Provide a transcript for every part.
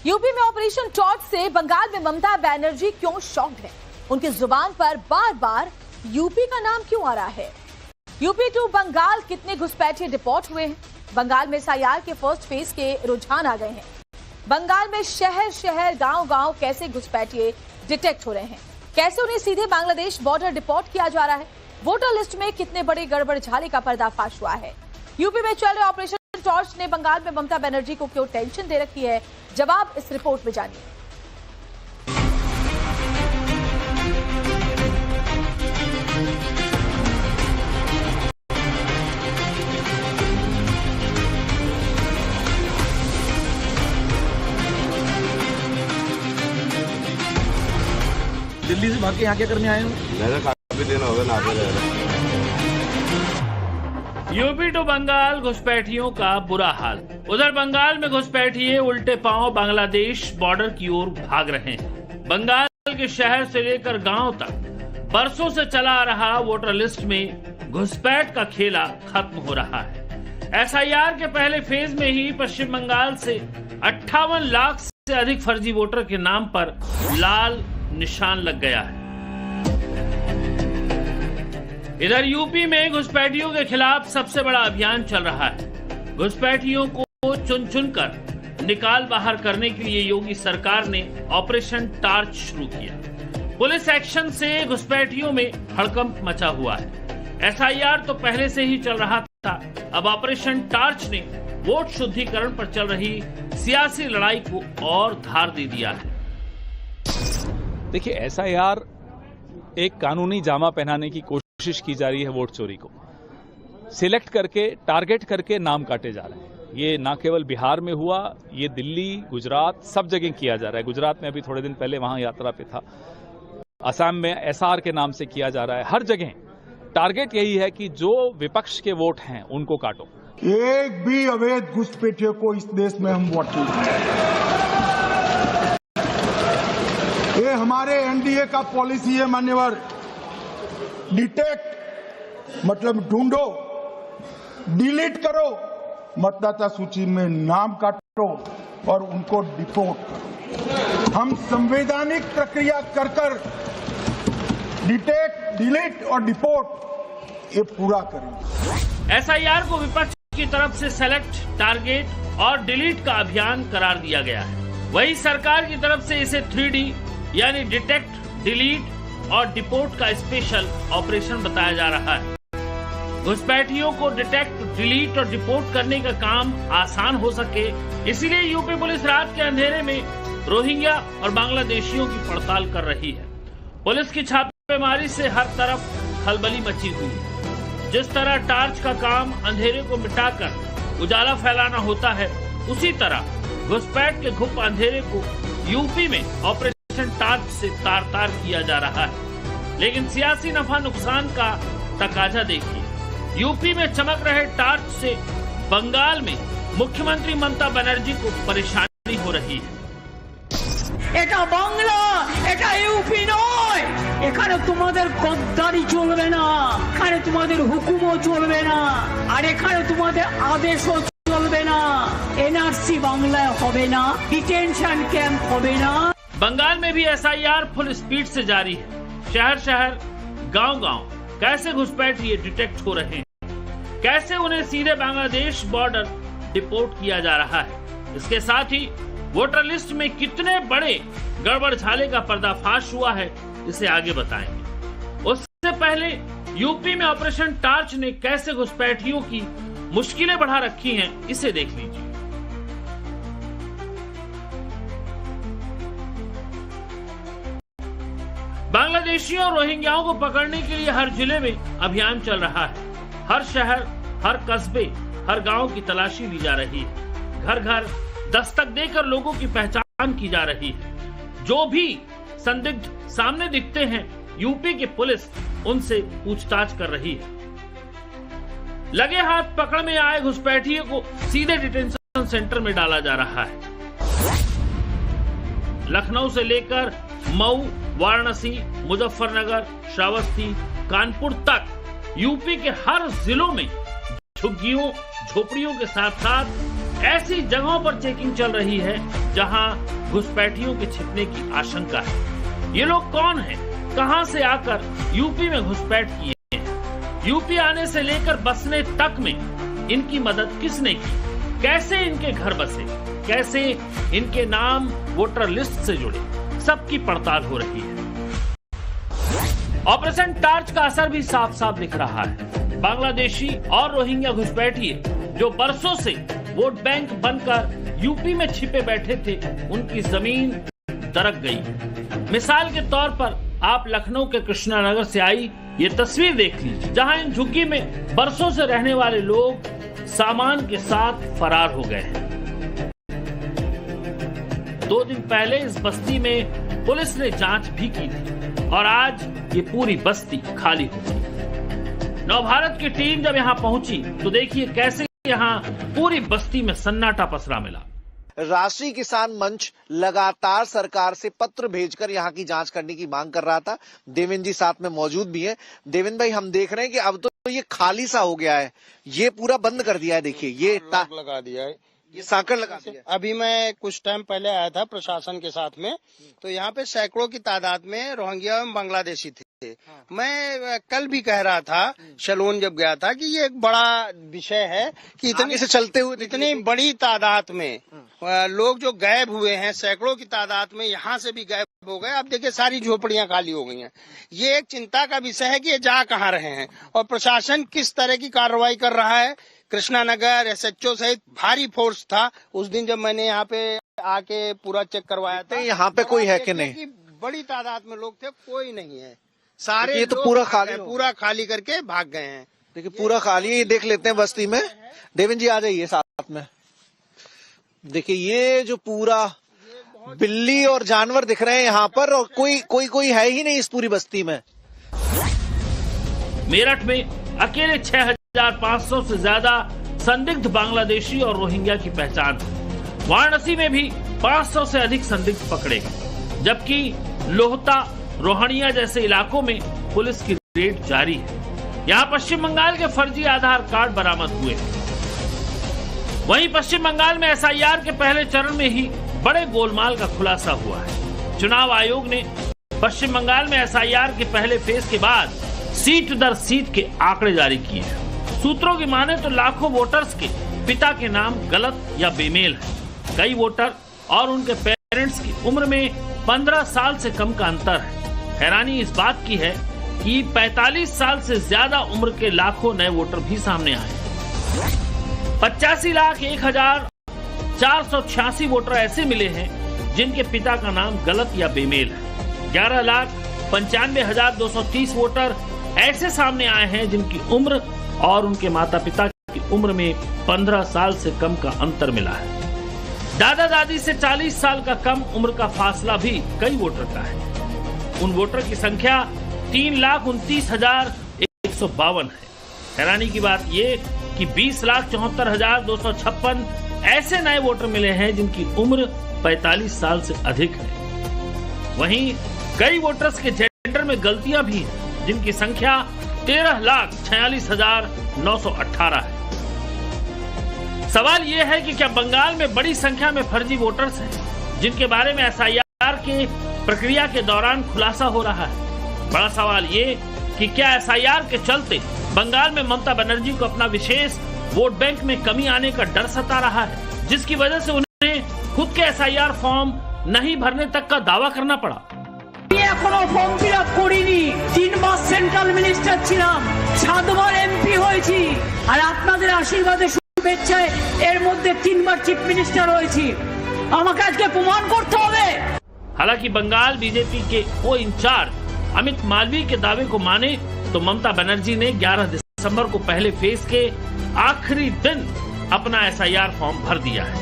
UP में operation torch से बंगाल में ममता बनर्जी क्यों शॉक्ड है? उनकी जुबान पर बार बार यूपी का नाम क्यों आ रहा है? यूपी टू बंगाल कितने घुसपैठिए डिपोर्ट हुए हैं? बंगाल में एसआईआर के फर्स्ट फेज के रुझान आ गए हैं। बंगाल में शहर शहर गांव गांव कैसे घुसपैठिए डिटेक्ट हो रहे हैं? कैसे उन्हें सीधे बांग्लादेश बॉर्डर डिपोर्ट किया जा रहा है? वोटर लिस्ट में कितने बड़े गड़बड़ झाले का पर्दाफाश हुआ है? यूपी में चल रहे ऑपरेशन टॉर्च ने बंगाल में ममता बनर्जी को क्यों टेंशन दे रखी है? जवाब इस रिपोर्ट में जानिए। दिल्ली से भाग के यहाँ क्या करने आए हो? काफी दिन हो गए ना यूपी टू बंगाल घुसपैठियों का बुरा हाल। उधर बंगाल में घुसपैठिए उल्टे पांव बांग्लादेश बॉर्डर की ओर भाग रहे हैं। बंगाल के शहर से लेकर गांव तक बरसों से चला आ रहा वोटर लिस्ट में घुसपैठ का खेला खत्म हो रहा है। एसआईआर के पहले फेज में ही पश्चिम बंगाल से 58 लाख से अधिक फर्जी वोटर के नाम पर लाल निशान लग गया है। इधर यूपी में घुसपैठियों के खिलाफ सबसे बड़ा अभियान चल रहा है। घुसपैठियों को चुन चुनकर निकाल बाहर करने के लिए योगी सरकार ने ऑपरेशन टार्च शुरू किया। पुलिस एक्शन से घुसपैठियों में हड़कंप मचा हुआ है। एसआईआर तो पहले से ही चल रहा था, अब ऑपरेशन टार्च ने वोट शुद्धिकरण पर चल रही सियासी लड़ाई को और धार दे दिया है। देखिए, एसआईआर एक कानूनी जामा पहनाने की कोशिश की जा रही है। वोट चोरी को सिलेक्ट करके टारगेट करके नाम काटे जा रहे हैं। ये ना केवल बिहार में हुआ, ये दिल्ली, गुजरात सब जगह किया जा रहा है। गुजरात में अभी थोड़े दिन पहले वहां यात्रा पे था। असम में एसआर के नाम से किया जा रहा है। हर जगह टारगेट यही है कि जो विपक्ष के वोट हैं उनको काटो। एक भी अवैध घुसपैठियों को इस देश में हम वोट नहीं देंगे। ये हमारे एनडीए का पॉलिसी है मान्यवर। डिटेक्ट मतलब ढूंढो, डिलीट करो, मतदाता सूची में नाम काटो और उनको डिपोर्ट करो। हम संवैधानिक प्रक्रिया कर कर डिटेक्ट, डिलीट और डिपोर्ट ये पूरा करेंगे। एसआईआर को विपक्ष की तरफ से सेलेक्ट, टारगेट और डिलीट का अभियान करार दिया गया है। वही सरकार की तरफ से इसे 3D यानी डिटेक्ट, डिलीट और डिपोर्ट का स्पेशल ऑपरेशन बताया जा रहा है। घुसपैठियों को डिटेक्ट, डिलीट और डिपोर्ट करने का काम आसान हो सके, इसीलिए यूपी पुलिस रात के अंधेरे में रोहिंग्या और बांग्लादेशियों की पड़ताल कर रही है। पुलिस की छापेमारी से हर तरफ खलबली मची हुई है। जिस तरह टार्च का काम अंधेरे को मिटाकर उजाला फैलाना होता है, उसी तरह घुसपैठ के घुप अंधेरे को यूपी में ऑपरेशन टार्च से तार तार किया जा रहा है। लेकिन सियासी नफा नुकसान का तकाजा देखिए। यूपी में चमक रहे टार्च से बंगाल में मुख्यमंत्री ममता बनर्जी को परेशानी हो रही है। এটা বাংলা, এটা ইউপি নয়। এখানে তোমাদের গদ্দারি চলবে না, এখানে তোমাদের হুকুমও চলবে না, আর এখানে তোমাদের আদেশও চলবে না। এনআরসি বাংলায় হবে না, ডিটেনশন ক্যাম্প হবে না। बंगाल में भी एसआईआर फुल स्पीड से जारी है। शहर शहर, गांव गांव कैसे घुसपैठिए डिटेक्ट हो रहे हैं, कैसे उन्हें सीधे बांग्लादेश बॉर्डर डिपोर्ट किया जा रहा है। इसके साथ ही वोटर लिस्ट में कितने बड़े गड़बड़ झाले का पर्दाफाश हुआ है, इसे आगे बताएंगे। उससे पहले यूपी में ऑपरेशन टार्च ने कैसे घुसपैठियों की मुश्किलें बढ़ा रखी हैं, इसे देख लीजिए। बांग्लादेशियों और रोहिंग्याओं को पकड़ने के लिए हर जिले में अभियान चल रहा है। हर शहर, हर कस्बे, हर गांव की तलाशी ली जा रही है। घर घर दस्तक देकर लोगों की पहचान की जा रही है। जो भी संदिग्ध सामने दिखते हैं, यूपी की पुलिस उनसे पूछताछ कर रही है। लगे हाथ पकड़ में आए घुसपैठियों को सीधे डिटेंशन सेंटर में डाला जा रहा है। लखनऊ से लेकर मऊ, वाराणसी, मुजफ्फरनगर, श्रावस्ती, कानपुर तक यूपी के हर जिलों में झुग्गियों, झोपड़ियों के साथ साथ ऐसी जगहों पर चेकिंग चल रही है जहां घुसपैठियों के छिपने की आशंका है। ये लोग कौन हैं? कहां से आकर यूपी में घुसपैठ किए हैं? यूपी आने से लेकर बसने तक में इनकी मदद किसने की? कैसे इनके घर बसे? कैसे इनके नाम वोटर लिस्ट से जुड़े? सबकी पड़ताल हो रही है। ऑपरेशन टार्च का असर भी साफ साफ दिख रहा है। बांग्लादेशी और रोहिंग्या घुसपैठिए जो बरसों से वोट बैंक बनकर यूपी में छिपे बैठे थे, उनकी जमीन दरक गई। मिसाल के तौर पर आप लखनऊ के कृष्णानगर से आई ये तस्वीर देख लीजिए, जहां इन झुग्गी में बरसों से रहने वाले लोग सामान के साथ फरार हो गए हैं। 2 दिन पहले इस बस्ती में पुलिस ने जांच भी की थी और आज ये पूरी बस्ती खाली हो गई। नवभारत की टीम जब यहाँ पहुंची तो देखिए कैसे यहाँ पूरी बस्ती में सन्नाटा पसरा मिला। राष्ट्रीय किसान मंच लगातार सरकार से पत्र भेजकर यहाँ की जांच करने की मांग कर रहा था। देवेंद्र जी साथ में मौजूद भी हैं। देवेंद्र भाई, हम देख रहे हैं कि अब तो ये खाली सा हो गया है, ये पूरा बंद कर दिया है। देखिए ये लगा दिया है, ये साकड़ लगा दिया है। अभी मैं कुछ टाइम पहले आया था प्रशासन के साथ में, तो यहाँ पे सैकड़ों की तादाद में रोहिंग्या एवं बांग्लादेशी थे। मैं कल भी कह रहा था, शलोन जब गया था, कि ये एक बड़ा विषय है कि इतनी से चलते हुए इतनी बड़ी तादाद में लोग जो गायब हुए हैं, सैकड़ों की तादाद में यहाँ से भी गायब हो गए। अब देखिए सारी झोपड़ियां खाली हो गई हैं। ये एक चिंता का विषय है कि ये जा कहाँ रहे हैं और प्रशासन किस तरह की कार्रवाई कर रहा है। कृष्णानगर एसएचओ सहित भारी फोर्स था उस दिन जब मैंने यहाँ पे आके पूरा चेक करवाया था। यहाँ पे कोई है कि नहीं? बड़ी तादाद में लोग थे, कोई नहीं है। सारे ये तो पूरा खाली करके भाग गए हैं। देखिए पूरा खाली है। ये देख लेते हैं बस्ती में। देवेंद्र जी आ जाइए साथ में। देखिए ये जो पूरा बिल्ली और जानवर दिख रहे हैं यहाँ पर, और कोई है ही नहीं इस पूरी बस्ती में। मेरठ में अकेले 6,500 से ज्यादा संदिग्ध बांग्लादेशी और रोहिंग्या की पहचान है। वाराणसी में भी 500 से अधिक संदिग्ध पकड़े गए, जबकि लोहता, रोहनिया जैसे इलाकों में पुलिस की रेड जारी है। यहाँ पश्चिम बंगाल के फर्जी आधार कार्ड बरामद हुए। वहीं पश्चिम बंगाल में एसआईआर के पहले चरण में ही बड़े गोलमाल का खुलासा हुआ है। चुनाव आयोग ने पश्चिम बंगाल में एसआईआर के पहले फेज के बाद सीट दर सीट के आंकड़े जारी किए हैं। सूत्रों की माने तो लाखों वोटर्स के पिता के नाम गलत या बेमेल है। कई वोटर और उनके पेरेंट्स की उम्र में 15 साल से कम का अंतर है। हैरानी इस बात की है कि 45 साल से ज्यादा उम्र के लाखों नए वोटर भी सामने आए। 85,01,486 वोटर ऐसे मिले हैं जिनके पिता का नाम गलत या बेमेल है। 11,95,230 वोटर ऐसे सामने आए हैं जिनकी उम्र और उनके माता पिता की उम्र में 15 साल से कम का अंतर मिला है। दादा दादी से 40 साल का कम उम्र का फासला भी कई वोटर का है। उन वोटर की संख्या 3,29,152 है। हैरानी की बात ये कि 20,74,256 ऐसे नए वोटर मिले हैं जिनकी उम्र 45 साल से अधिक है। वहीं कई वोटर्स के जेंडर में गलतियां भी हैं, जिनकी संख्या 13,46,918 है। सवाल ये है कि क्या बंगाल में बड़ी संख्या में फर्जी वोटर्स हैं, जिनके बारे में एसआईआर के प्रक्रिया के दौरान खुलासा हो रहा है। बड़ा सवाल ये कि क्या एसआईआर के चलते बंगाल में ममता बनर्जी को अपना विशेष वोट बैंक में कमी आने का डर सता रहा है, जिसकी वजह से उन्हें खुद के एसआईआर फॉर्म नहीं भरने तक का दावा करना पड़ा। এখনো ফর্ম ফিল আপ করিনি। 3 মাস সেন্ট্রাল মিনিস্টার ছিলাম, 7 বার এমপি হয়েছি, আর আপনাদের আশীর্বাদে শুভেচ্ছায় এর মধ্যে 3 বার চিফ মিনিস্টার হয়েছি। আমাকে আজকে প্রমাণ করতে হবে। हालांकि बंगाल बीजेपी के को इंचार्ज अमित मालवीय के दावे को माने तो ममता बनर्जी ने 11 दिसंबर को पहले फेज के आखिरी दिन अपना एसआईआर फॉर्म भर दिया है।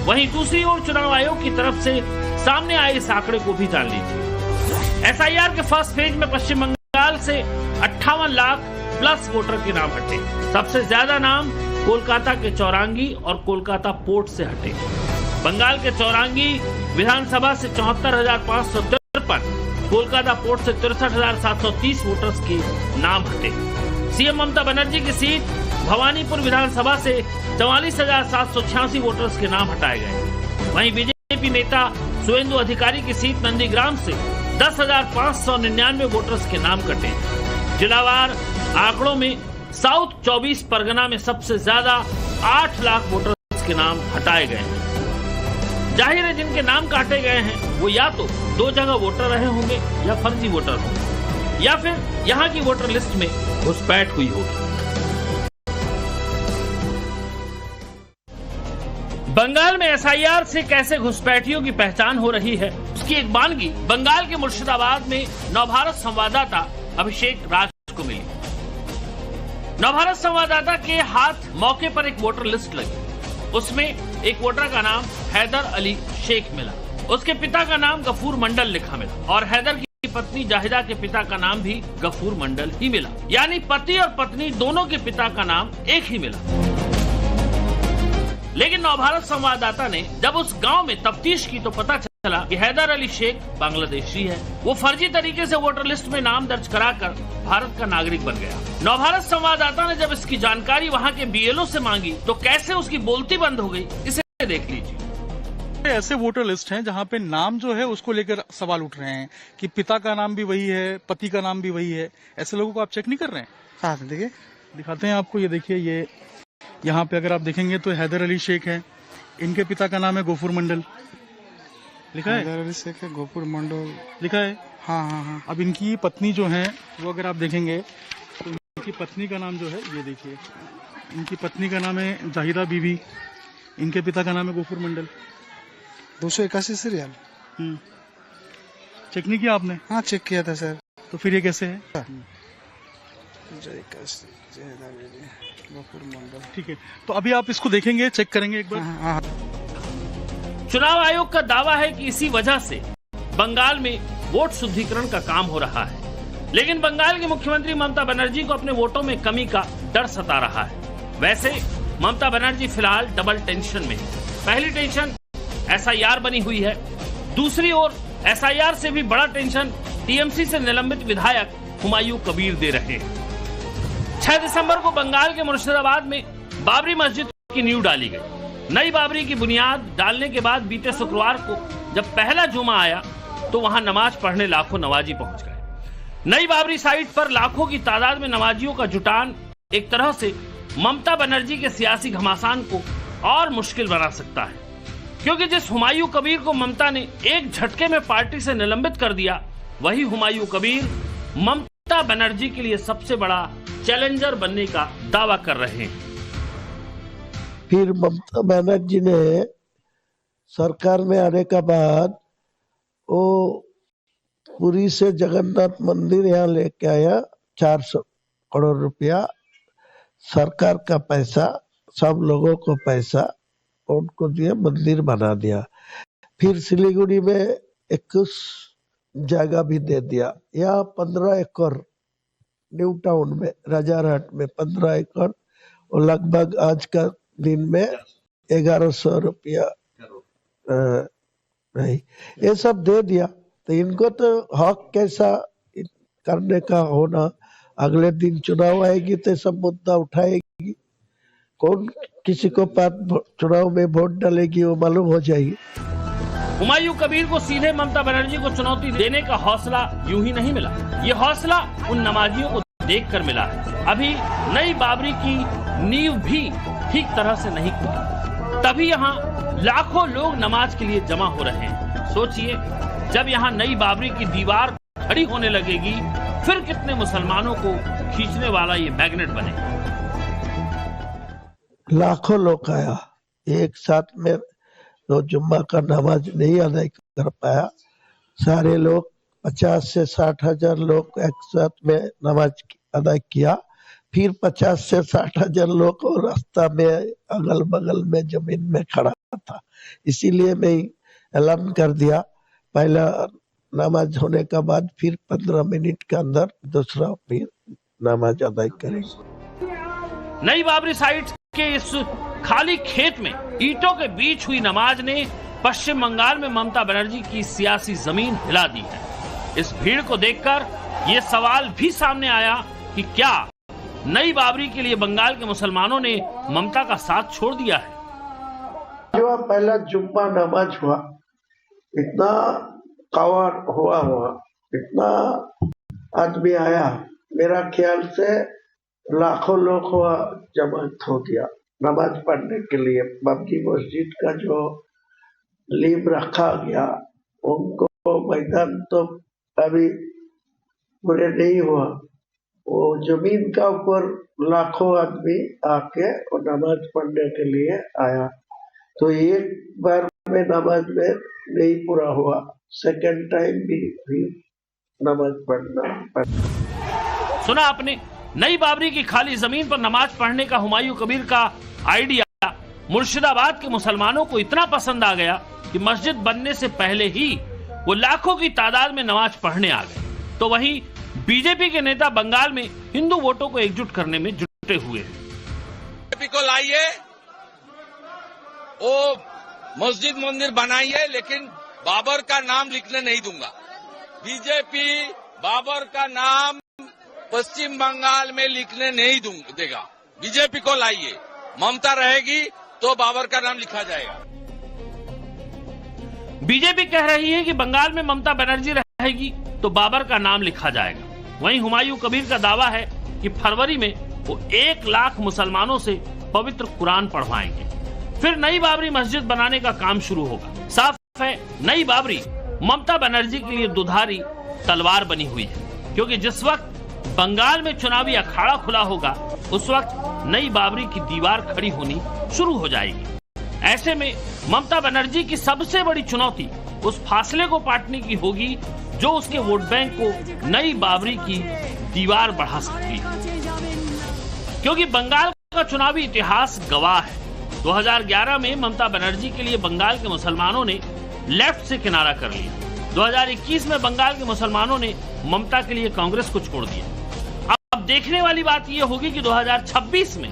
वहीं दूसरी ओर चुनाव आयोग की तरफ से सामने आए इस आंकड़े को भी जान लीजिए। एसआईआर के फर्स्ट फेज में पश्चिम बंगाल से 58 लाख प्लस वोटर के नाम हटे। सबसे ज्यादा नाम कोलकाता के चौरांगी और कोलकाता पोर्ट से हटे। बंगाल के चौरांगी विधानसभा से 74,553, कोलकाता पोर्ट से 63,730 वोटर्स के नाम हटे। सीएम ममता बनर्जी की सीट भवानीपुर विधानसभा से 44,786 वोटर्स के नाम हटाए गए। वहीं बीजेपी नेता सुवेंदु अधिकारी की सीट नंदीग्राम से 10,599 वोटर्स के नाम कटे। जिलावार आंकड़ों में साउथ 24 परगना में सबसे ज्यादा 8 लाख वोटर्स के नाम हटाए गए हैं। जाहिर है जिनके नाम काटे गए हैं वो या तो 2 जगह वोटर रहे होंगे या फर्जी वोटर होंगे या फिर यहाँ की वोटर लिस्ट में घुसपैठ हुई होगी। बंगाल में एसआईआर से कैसे घुसपैठियों की पहचान हो रही है, उसकी एक बानगी बंगाल के मुर्शिदाबाद में नवभारत संवाददाता अभिषेक राज को मिली। नवभारत संवाददाता के हाथ मौके पर एक वोटर लिस्ट लगी। उसमें एक वोटर का नाम हैदर अली शेख मिला। उसके पिता का नाम गफूर मंडल लिखा मिला और हैदर की पत्नी जाहिदा के पिता का नाम भी गफूर मंडल ही मिला। यानी पति और पत्नी दोनों के पिता का नाम एक ही मिला। लेकिन नवभारत संवाददाता ने जब उस गांव में तफ्तीश की तो पता चला कि हैदर अली शेख बांग्लादेशी है। वो फर्जी तरीके से वोटर लिस्ट में नाम दर्ज कराकर भारत का नागरिक बन गया। नवभारत संवाददाता ने जब इसकी जानकारी वहां के बीएलओ से मांगी तो कैसे उसकी बोलती बंद हो गई, इसे देख लीजिए। ऐसे वोटर लिस्ट हैं जहां पे नाम जो है उसको लेकर सवाल उठ रहे हैं कि पिता का नाम भी वही है, पति का नाम भी वही है। ऐसे लोगों को आप चेक नहीं कर रहे हैं? हाँ देखिए, दिखाते हैं आपको। ये देखिए, ये यहाँ पे अगर आप देखेंगे तो हैदर अली शेख है, इनके पिता का नाम है गफूर मंडल लिखा है। हैदर अली शेख है, गफूर मंडल लिखा है। हाँ हाँ हाँ। अब इनकी पत्नी जो है वो अगर आप देखेंगे तो इनकी पत्नी का नाम जो है, ये देखिए, इनकी पत्नी का नाम है जाहिदा बीबी, इनके पिता का नाम है गफूर मंडल। 281 सीरियल चेक नहीं किया आपने? हाँ चेक किया था सर। तो फिर ये कैसे है? ठीक है, तो अभी आप इसको देखेंगे, चेक करेंगे एक बार। चुनाव आयोग का दावा है कि इसी वजह से बंगाल में वोट शुद्धिकरण का काम हो रहा है। लेकिन बंगाल की मुख्यमंत्री ममता बनर्जी को अपने वोटों में कमी का डर सता रहा है। वैसे ममता बनर्जी फिलहाल डबल टेंशन में है। पहली टेंशन एसआईआर बनी हुई है, दूसरी ओर एसआईआर से भी बड़ा टेंशन टीएमसी से निलंबित विधायक हुमायूं कबीर दे रहे हैं। 6 दिसंबर को बंगाल के मुर्शिदाबाद में बाबरी मस्जिद की नींव डाली गई। नई बाबरी की बुनियाद डालने के बाद बीते शुक्रवार को जब पहला जुमा आया तो वहां नमाज पढ़ने लाखों नमाजी पहुंच गए। नई बाबरी साइट पर लाखों की तादाद में नमाजियों का जुटान एक तरह से ममता बनर्जी के सियासी घमासान को और मुश्किल बना सकता है, क्योंकि जिस हुमायूं कबीर को ममता ने एक झटके में पार्टी से निलंबित कर दिया, वही हुमायूं कबीर ममता बनर्जी के लिए सबसे बड़ा चैलेंजर बनने का दावा कर रहे हैं। फिर ममता बनर्जी ने सरकार में आने का बाद वो पुरी से जगन्नाथ मंदिर यहाँ लेके आया। 400 करोड़ रुपया सरकार का पैसा, सब लोगों को पैसा उनको दिया, मंदिर बना दिया। फिर सिलीगुड़ी में 21 जगह भी दे दिया। यहाँ 15 एकड़ न्यू टाउन में, राजारहाट में 15 एकड़ और लगभग आज का दिन में 1100 रुपया नहीं, ये सब दे दिया। तो इनको तो हक कैसा करने का होना। अगले दिन चुनाव आएगी तो सब मुद्दा उठाएगी। कौन किसी को चुनाव में वोट डालेगी वो मालूम हो जाएगी। हुमायूं कबीर को सीधे ममता बनर्जी को चुनौती देने का हौसला यूं ही नहीं मिला, ये हौसला उन नमाजियों को देखकर मिला है। अभी नई बाबरी की नींव भी ठीक तरह से नहीं खुली, तभी यहाँ लाखों लोग नमाज के लिए जमा हो रहे हैं। सोचिए, जब यहाँ नई बाबरी की दीवार खड़ी होने लगेगी, फिर कितने मुसलमानों को खींचने वाला ये मैग्नेट बनेगा। लाखों लोग आया एक साथ में, तो जुम्मा का नमाज नहीं अदा कर पाया। सारे लोग 50 से 60 हजार लोग एक साथ में नमाज अदा किया। फिर 50 से 60 हजार लोग रास्ता में अगल बगल में जमीन में खड़ा था। इसीलिए मैं ऐलान कर दिया, पहला नमाज होने के बाद फिर 15 मिनट के अंदर दूसरा फिर नमाज अदा करेंगे। नई बाबरी साइट के इस खाली खेत में ईंटों के बीच हुई नमाज ने पश्चिम बंगाल में ममता बनर्जी की सियासी जमीन हिला दी है। इस भीड़ को देखकर ये सवाल भी सामने आया कि क्या नई बाबरी के लिए बंगाल के मुसलमानों ने ममता का साथ छोड़ दिया है। जो पहला जुम्मा नमाज हुआ, इतना कवर हुआ, इतना आदमी आया, मेरा ख्याल से लाखों लोग जमा हो गया नमाज पढ़ने के लिए। बाबरी मस्जिद का जो लीम रखा गया, उनको मैदान तो अभी पूरे नहीं हुआ, वो जमीन का ऊपर लाखों आदमी आके वो नमाज पढ़ने के लिए आया। तो एक बार में नमाज में नहीं पूरा हुआ, सेकंड टाइम भी नमाज पढ़ना। सुना आपने, नई बाबरी की खाली जमीन पर नमाज पढ़ने का हुमायूं कबीर का आइडिया मुर्शिदाबाद के मुसलमानों को इतना पसंद आ गया कि मस्जिद बनने से पहले ही वो लाखों की तादाद में नमाज पढ़ने आ गए। तो वहीं बीजेपी के नेता बंगाल में हिंदू वोटों को एकजुट करने में जुटे हुए हैं। बीजेपी को लाइए, वो मस्जिद मंदिर बनाइए, लेकिन बाबर का नाम लिखने नहीं दूंगा। बीजेपी बाबर का नाम पश्चिम बंगाल में लिखने नहीं देगा। बीजेपी को लाइए, ममता रहेगी तो बाबर का नाम लिखा जाएगा। बीजेपी कह रही है कि बंगाल में ममता बनर्जी रहेगी तो बाबर का नाम लिखा जाएगा। वहीं हुमायूं कबीर का दावा है कि फरवरी में वो 1 लाख मुसलमानों से पवित्र कुरान पढ़वाएंगे, फिर नई बाबरी मस्जिद बनाने का काम शुरू होगा। साफ है, नई बाबरी ममता बनर्जी के लिए दुधारी तलवार बनी हुई है, क्योंकि जिस वक्त बंगाल में चुनावी अखाड़ा खुला होगा, उस वक्त नई बाबरी की दीवार खड़ी होनी शुरू हो जाएगी। ऐसे में ममता बनर्जी की सबसे बड़ी चुनौती उस फासले को पाटने की होगी जो उसके वोट बैंक को नई बाबरी की दीवार बढ़ा सकती है, क्योंकि बंगाल का चुनावी इतिहास गवाह है। 2011 में ममता बनर्जी के लिए बंगाल के मुसलमानों ने लेफ्ट से किनारा कर लिया। 2021 में बंगाल के मुसलमानों ने ममता के लिए कांग्रेस को छोड़ दिया। अब देखने वाली बात यह होगी कि 2026 में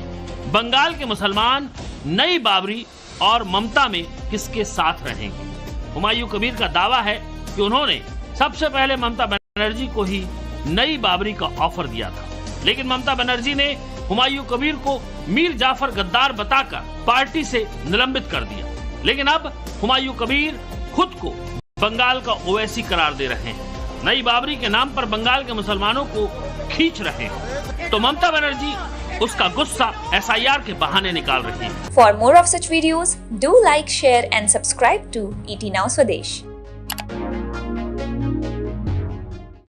बंगाल के मुसलमान नई बाबरी और ममता में किसके साथ रहेंगे। हुमायूं कबीर का दावा है कि उन्होंने सबसे पहले ममता बनर्जी को ही नई बाबरी का ऑफर दिया था, लेकिन ममता बनर्जी ने हुमायूं कबीर को मीर जाफर गद्दार बताकर पार्टी से निलंबित कर दिया। लेकिन अब हुमायूं कबीर खुद को बंगाल का ओवैसी करार दे रहे हैं, नई बाबरी के नाम पर बंगाल के मुसलमानों को खींच रहे हैं। तो ममता बनर्जी उसका गुस्सा SIR के बहाने निकाल रही है। For more of such videos, do like, share and subscribe to ET Now Swadesh.